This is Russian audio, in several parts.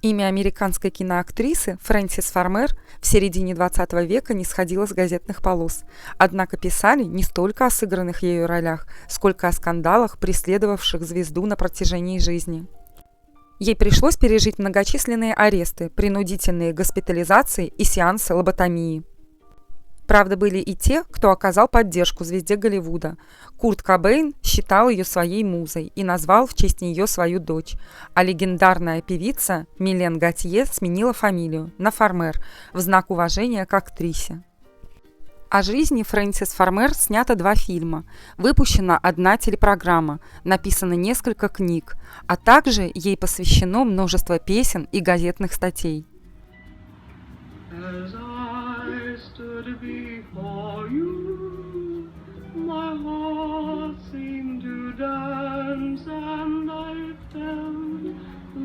Имя американской киноактрисы Фрэнсис Фармер в середине XX века не сходило с газетных полос, однако писали не столько о сыгранных ею ролях, сколько о скандалах, преследовавших звезду на протяжении жизни. Ей пришлось пережить многочисленные аресты, принудительные госпитализации и сеансы лоботомии. Правда, были и те, кто оказал поддержку звезде Голливуда. Курт Кобейн считал ее своей музой и назвал в честь нее свою дочь, а легендарная певица Милен Готье сменила фамилию на Фармер в знак уважения к актрисе. О жизни Фрэнсис Фармер снято 2 фильма, выпущена 1 телепрограмма, написано несколько книг, а также ей посвящено множество песен и газетных статей. Before you, my heart seemed to dance, and I felt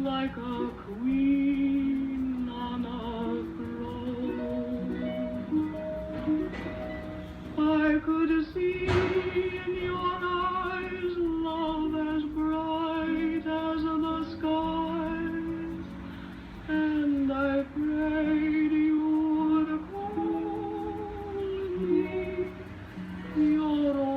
like a queen on a throne. I could see in your eyes love as bright as the skies, and I prayed you would call me your own.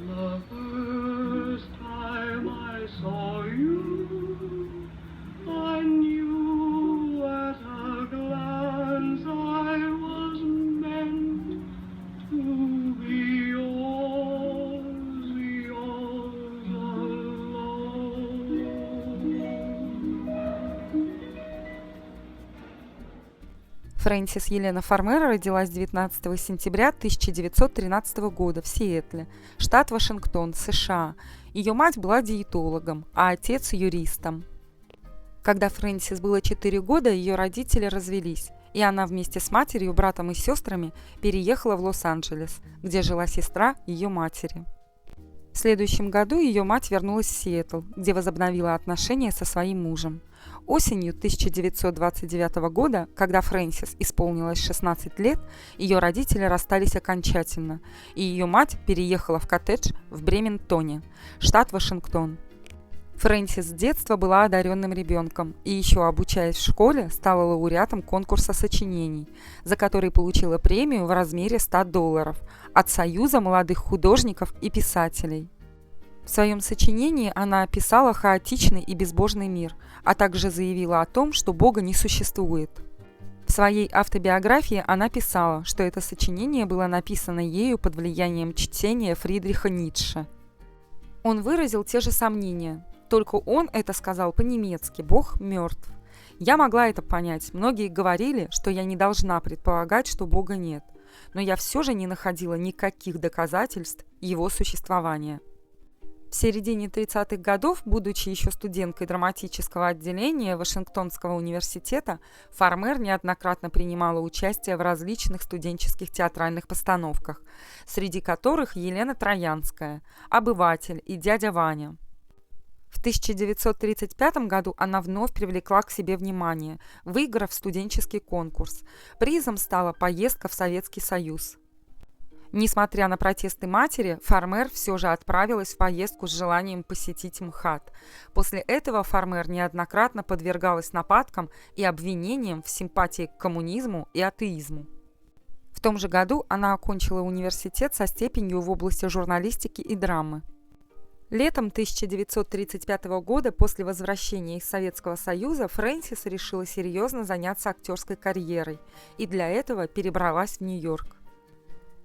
The first time I saw you, I knew at a glance I was meant to be yours, yours alone. Фрэнсис Елена Фармер родилась 19 сентября 1913 года в Сиэтле, штат Вашингтон, США. Ее мать была диетологом, а отец – юристом. Когда Фрэнсис было 4 года, ее родители развелись, и она вместе с матерью, братом и сестрами переехала в Лос-Анджелес, где жила сестра ее матери. В следующем году ее мать вернулась в Сиэтл, где возобновила отношения со своим мужем. Осенью 1929 года, когда Фрэнсис исполнилось 16 лет, ее родители расстались окончательно, и ее мать переехала в коттедж в Брементоне, штат Вашингтон. Фрэнсис с детства была одаренным ребенком и еще обучаясь в школе стала лауреатом конкурса сочинений, за который получила премию в размере $100 от Союза молодых художников и писателей. В своем сочинении она описала хаотичный и безбожный мир, а также заявила о том, что Бога не существует. В своей автобиографии она писала, что это сочинение было написано ею под влиянием чтения Фридриха Ницше. Он выразил те же сомнения, только он это сказал по-немецки «Бог мертв». Я могла это понять, многие говорили, что я не должна предполагать, что Бога нет, но я все же не находила никаких доказательств его существования. В середине 30-х годов, будучи еще студенткой драматического отделения Вашингтонского университета, Фармер неоднократно принимала участие в различных студенческих театральных постановках, среди которых «Елена Троянская», «Обыватель» и «Дядя Ваня». В 1935 году она вновь привлекла к себе внимание, выиграв студенческий конкурс. Призом стала поездка в Советский Союз. Несмотря на протесты матери, Фармер все же отправилась в поездку с желанием посетить МХАТ. После этого Фармер неоднократно подвергалась нападкам и обвинениям в симпатии к коммунизму и атеизму. В том же году она окончила университет со степенью в области журналистики и драмы. Летом 1935 года, после возвращения из Советского Союза, Фрэнсис решила серьезно заняться актерской карьерой и для этого перебралась в Нью-Йорк.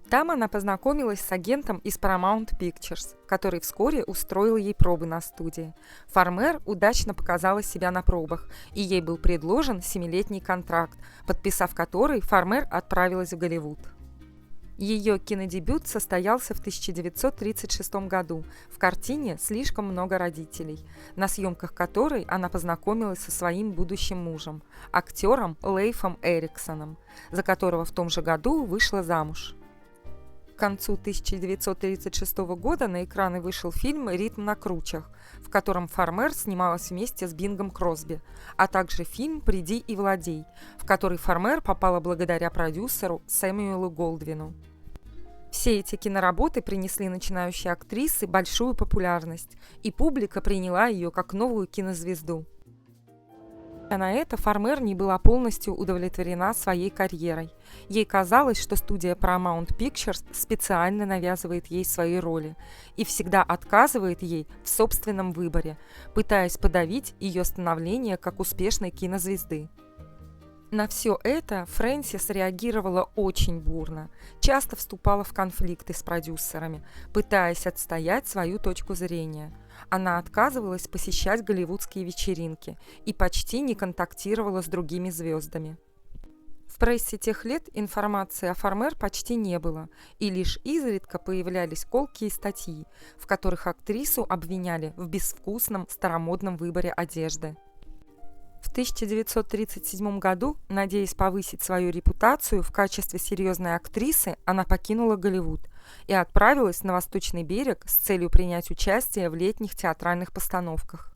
Там она познакомилась с агентом из Paramount Pictures, который вскоре устроил ей пробы на студии. Фармер удачно показала себя на пробах, и ей был предложен 7-летний контракт, подписав который, Фармер отправилась в Голливуд. Ее кинодебют состоялся в 1936 году в картине «Слишком много родителей», на съемках которой она познакомилась со своим будущим мужем, актером Лейфом Эриксоном, за которого в том же году вышла замуж. К концу 1936 года на экраны вышел фильм «Ритм на кручах», в котором Фармер снималась вместе с Бингом Кросби, а также фильм «Приди и владей», в который Фармер попала благодаря продюсеру Сэмюэлу Голдвину. Все эти киноработы принесли начинающей актрисе большую популярность, и публика приняла ее как новую кинозвезду. А на это Фармер не была полностью удовлетворена своей карьерой. Ей казалось, что студия Paramount Pictures специально навязывает ей свои роли и всегда отказывает ей в собственном выборе, пытаясь подавить ее становление как успешной кинозвезды. На все это Фрэнсис реагировала очень бурно, часто вступала в конфликты с продюсерами, пытаясь отстоять свою точку зрения. Она отказывалась посещать голливудские вечеринки и почти не контактировала с другими звездами. В прессе тех лет информации о Фармер почти не было, и лишь изредка появлялись колкие статьи, в которых актрису обвиняли в безвкусном старомодном выборе одежды. В 1937 году, надеясь повысить свою репутацию в качестве серьезной актрисы, она покинула Голливуд и отправилась на Восточный берег с целью принять участие в летних театральных постановках.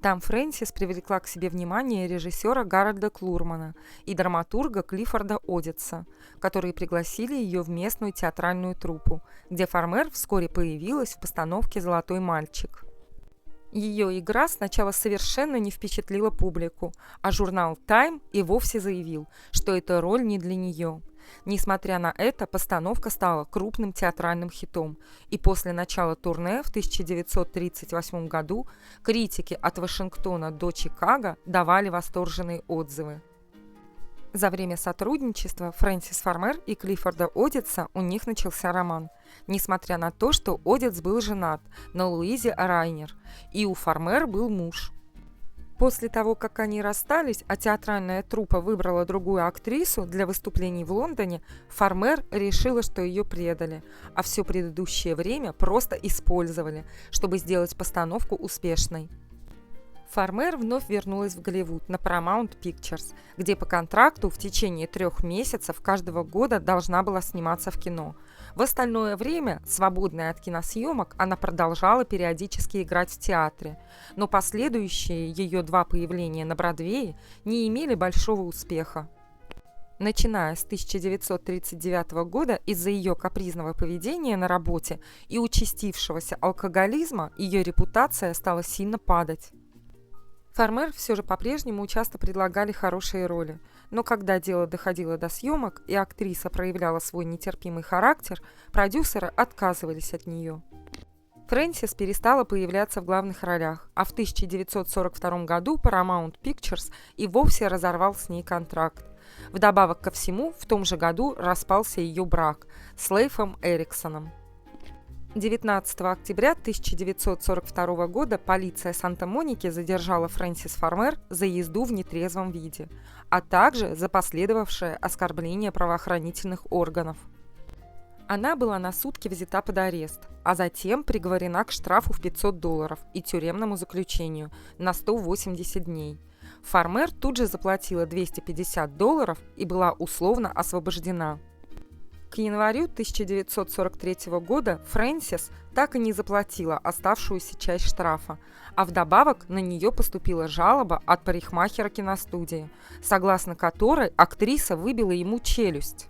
Там Фрэнсис привлекла к себе внимание режиссера Гарольда Клурмана и драматурга Клиффорда Одитса, которые пригласили ее в местную театральную труппу, где Фармер вскоре появилась в постановке «Золотой мальчик». Ее игра сначала совершенно не впечатлила публику, а журнал Time и вовсе заявил, что эта роль не для нее. Несмотря на это, постановка стала крупным театральным хитом, и после начала турне в 1938 году критики от Вашингтона до Чикаго давали восторженные отзывы. За время сотрудничества Фрэнсис Фармер и Клиффорда Одитса у них начался роман, несмотря на то, что Одитс был женат на Луизе Райнер, и у Фармер был муж. После того, как они расстались, а театральная труппа выбрала другую актрису для выступлений в Лондоне, Фармер решила, что ее предали, а все предыдущее время просто использовали, чтобы сделать постановку успешной. Фармер вновь вернулась в Голливуд на Paramount Pictures, где по контракту в течение 3 месяцев каждого года должна была сниматься в кино. В остальное время, свободное от киносъемок, она продолжала периодически играть в театре, но последующие ее 2 появления на Бродвее не имели большого успеха. Начиная с 1939 года, из-за ее капризного поведения на работе и участившегося алкоголизма, ее репутация стала сильно падать. Фармер все же по-прежнему часто предлагали хорошие роли, но когда дело доходило до съемок и актриса проявляла свой нетерпимый характер, продюсеры отказывались от нее. Фрэнсис перестала появляться в главных ролях, а в 1942 году Paramount Pictures и вовсе разорвал с ней контракт. Вдобавок ко всему, в том же году распался ее брак с Лейфом Эриксоном. 19 октября 1942 года полиция Санта-Моники задержала Фрэнсис Фармер за езду в нетрезвом виде, а также за последовавшее оскорбление правоохранительных органов. Она была на сутки взята под арест, а затем приговорена к штрафу в $500 и тюремному заключению на 180 дней. Фармер тут же заплатила $250 и была условно освобождена. К январю 1943 года Фрэнсис так и не заплатила оставшуюся часть штрафа, а вдобавок на нее поступила жалоба от парикмахера киностудии, согласно которой актриса выбила ему челюсть.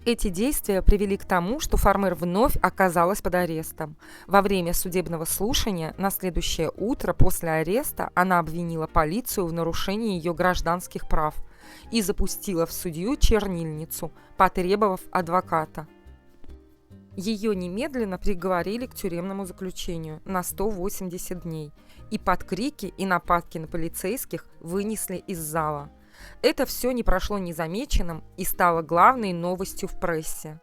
Эти действия привели к тому, что Фармер вновь оказалась под арестом. Во время судебного слушания на следующее утро после ареста она обвинила полицию в нарушении ее гражданских прав и запустила в судью чернильницу, потребовав адвоката. Ее немедленно приговорили к тюремному заключению на 180 дней и под крики и нападки на полицейских вынесли из зала. Это все не прошло незамеченным и стало главной новостью в прессе.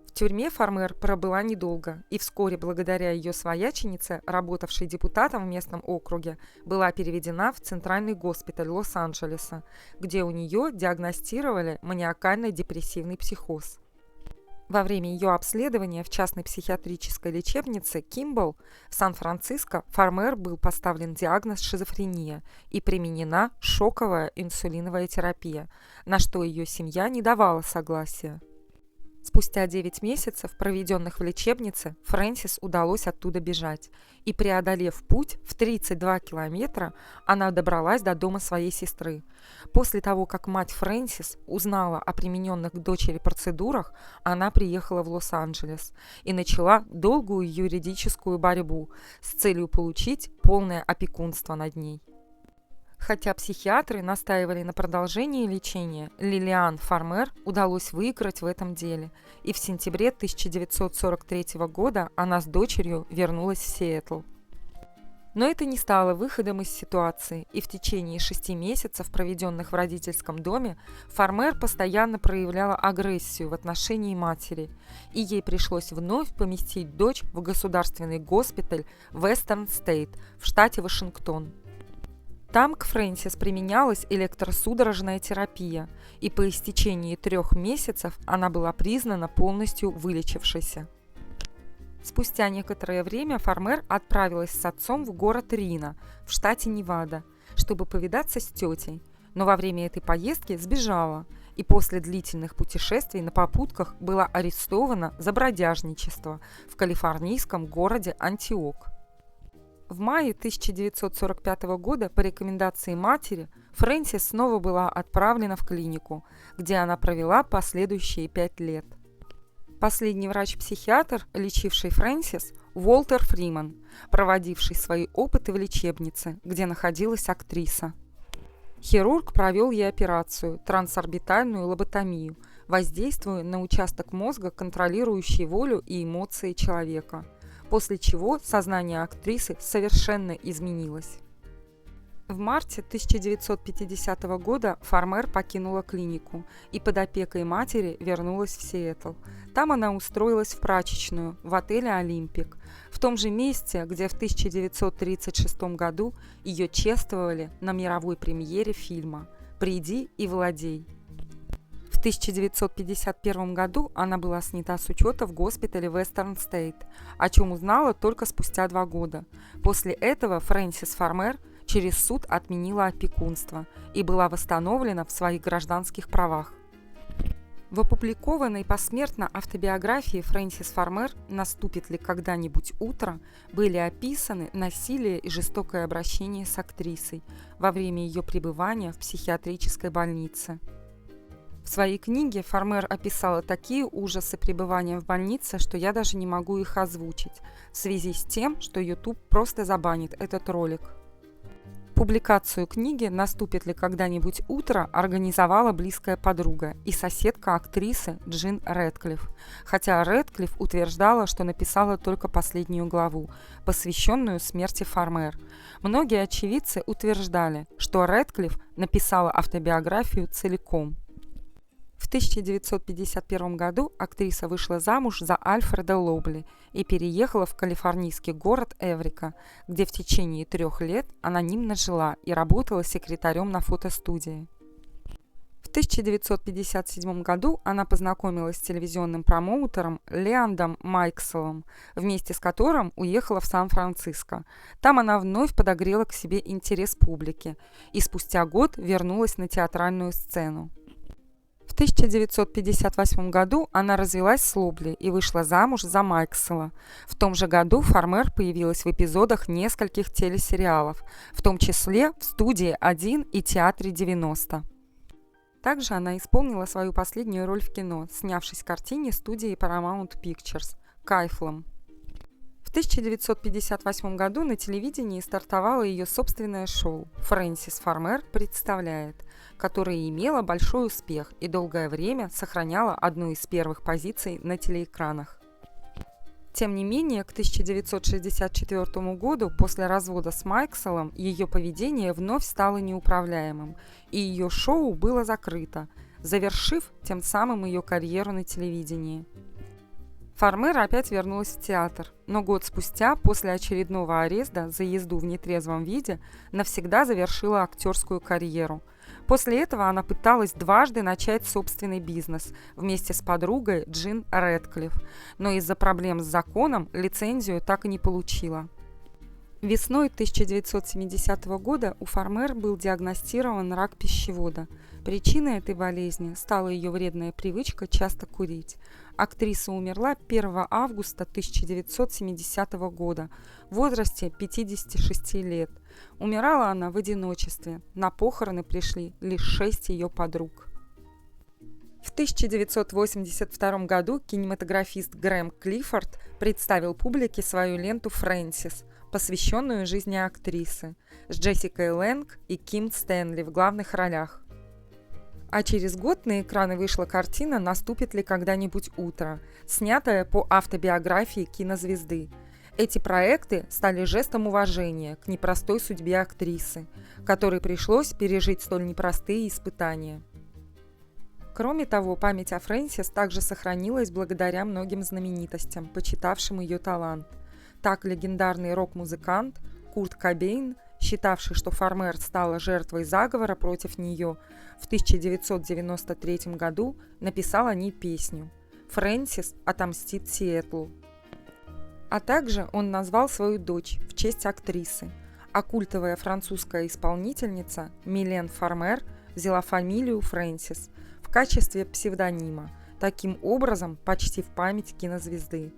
В тюрьме Фармер пробыла недолго, и вскоре, благодаря ее свояченице, работавшей депутатом в местном округе, была переведена в центральный госпиталь Лос-Анджелеса, где у нее диагностировали маниакально-депрессивный психоз. Во время ее обследования в частной психиатрической лечебнице Кимбл в Сан-Франциско Фармер был поставлен диагноз шизофрения и применена шоковая инсулиновая терапия, на что ее семья не давала согласия. Спустя 9 месяцев, проведенных в лечебнице, Фрэнсис удалось оттуда бежать, и, преодолев путь в 32 километра, она добралась до дома своей сестры. После того, как мать Фрэнсис узнала о примененных к дочери процедурах, она приехала в Лос-Анджелес и начала долгую юридическую борьбу с целью получить полное опекунство над ней. Хотя психиатры настаивали на продолжении лечения, Лилиан Фармер удалось выиграть в этом деле, и в сентябре 1943 года она с дочерью вернулась в Сиэтл. Но это не стало выходом из ситуации, и в течение 6 месяцев, проведенных в родительском доме, Фармер постоянно проявляла агрессию в отношении матери, и ей пришлось вновь поместить дочь в государственный госпиталь Western State в штате Вашингтон. Там к Фрэнсис применялась электросудорожная терапия, и по истечении 3 месяцев она была признана полностью вылечившейся. Спустя некоторое время Фармер отправилась с отцом в город Рино в штате Невада, чтобы повидаться с тетей, но во время этой поездки сбежала и после длительных путешествий на попутках была арестована за бродяжничество в калифорнийском городе Антиок. В мае 1945 года по рекомендации матери Фрэнсис снова была отправлена в клинику, где она провела последующие 5 лет. Последний врач-психиатр, лечивший Фрэнсис, Уолтер Фриман, проводивший свои опыты в лечебнице, где находилась актриса. Хирург провел ей операцию – трансорбитальную лоботомию, воздействуя на участок мозга, контролирующий волю и эмоции человека, после чего сознание актрисы совершенно изменилось. В марте 1950 года Фармер покинула клинику и под опекой матери вернулась в Сиэтл. Там она устроилась в прачечную в отеле «Олимпик», в том же месте, где в 1936 году ее чествовали на мировой премьере фильма «Приди и владей». В 1951 году она была снята с учета в госпитале Western State, о чем узнала только спустя 2 года. После этого Фрэнсис Фармер через суд отменила опекунство и была восстановлена в своих гражданских правах. В опубликованной посмертно автобиографии Фрэнсис Фармер «Наступит ли когда-нибудь утро» были описаны насилие и жестокое обращение с актрисой во время ее пребывания в психиатрической больнице. В своей книге Фармер описала такие ужасы пребывания в больнице, что я даже не могу их озвучить, в связи с тем, что YouTube просто забанит этот ролик. Публикацию книги «Наступит ли когда-нибудь утро» организовала близкая подруга и соседка актрисы Джин Рэдклифф, хотя Рэдклифф утверждала, что написала только последнюю главу, посвященную смерти Фармер. Многие очевидцы утверждали, что Рэдклифф написала автобиографию целиком. В 1951 году актриса вышла замуж за Альфреда Лобли и переехала в калифорнийский город Эврика, где в течение 3 лет анонимно жила и работала секретарем на фотостудии. В 1957 году она познакомилась с телевизионным промоутером Леандом Майкселлом, вместе с которым уехала в Сан-Франциско. Там она вновь подогрела к себе интерес публики и спустя год вернулась на театральную сцену. В 1958 году она развелась с Lobley и вышла замуж за Mikesell. В том же году Фармер появилась в эпизодах нескольких телесериалов, в том числе в «Студии 1» и «Театре 90». Также она исполнила свою последнюю роль в кино, снявшись в картине студии Paramount Pictures «Кайфлом». В 1958 году на телевидении стартовало ее собственное шоу «Фрэнсис Фармер представляет», которое имело большой успех и долгое время сохраняло одну из первых позиций на телеэкранах. Тем не менее, к 1964 году, после развода с Майкселлом, ее поведение вновь стало неуправляемым, и ее шоу было закрыто, завершив тем самым ее карьеру на телевидении. Фармер опять вернулась в театр, но год спустя, после очередного ареста за езду в нетрезвом виде, навсегда завершила актерскую карьеру. После этого она пыталась дважды начать собственный бизнес вместе с подругой Джин Рэдклифф, но из-за проблем с законом лицензию так и не получила. Весной 1970 года у Фармер был диагностирован рак пищевода. Причиной этой болезни стала ее вредная привычка часто курить. Актриса умерла 1 августа 1970 года в возрасте 56 лет. Умирала она в одиночестве. На похороны пришли лишь 6 ее подруг. В 1982 году кинематографист Грэм Клиффорд представил публике свою ленту «Фрэнсис», посвященную жизни актрисы, с Джессикой Лэнг и Ким Стэнли в главных ролях. А через год на экраны вышла картина «Наступит ли когда-нибудь утро», снятая по автобиографии кинозвезды. Эти проекты стали жестом уважения к непростой судьбе актрисы, которой пришлось пережить столь непростые испытания. Кроме того, память о Фрэнсис также сохранилась благодаря многим знаменитостям, почитавшим ее талант. Так, легендарный рок-музыкант Курт Кобейн, считавший, что Фармер стала жертвой заговора против нее, в 1993 году написал о ней песню «Фрэнсис отомстит Сиэтлу». А также он назвал свою дочь в честь актрисы, а культовая французская исполнительница Милен Фармер взяла фамилию Фрэнсис в качестве псевдонима, таким образом почтив память кинозвезды.